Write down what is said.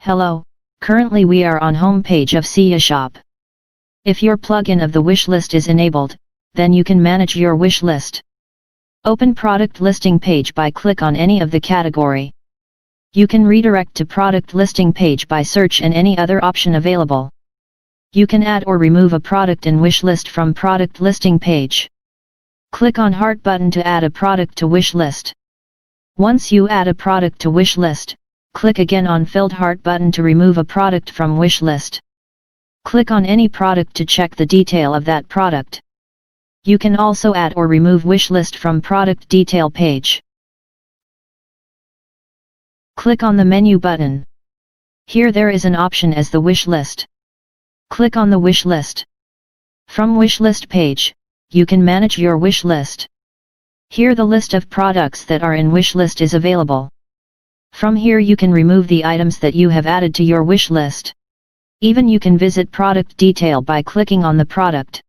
Hello, currently we are on home page of CiyaShop. If your plugin of the wishlist is enabled, then you can manage your wish list. Open product listing page by click on any of the category. You can redirect to product listing page by search and any other option available. You can add or remove a product in wish list from product listing page. Click on heart button to add a product to wish list. Once you add a product to wish list, click again on filled heart button to remove a product from wish list. Click on any product to check the detail of that product. You can also add or remove wish list from product detail page. Click on the menu button. Here there is an option as the wish list. Click on the wish list. From wish list page, you can manage your wish list. Here the list of products that are in wish list is available. From here you can remove the items that you have added to your wish list. Even you can visit product detail by clicking on the product.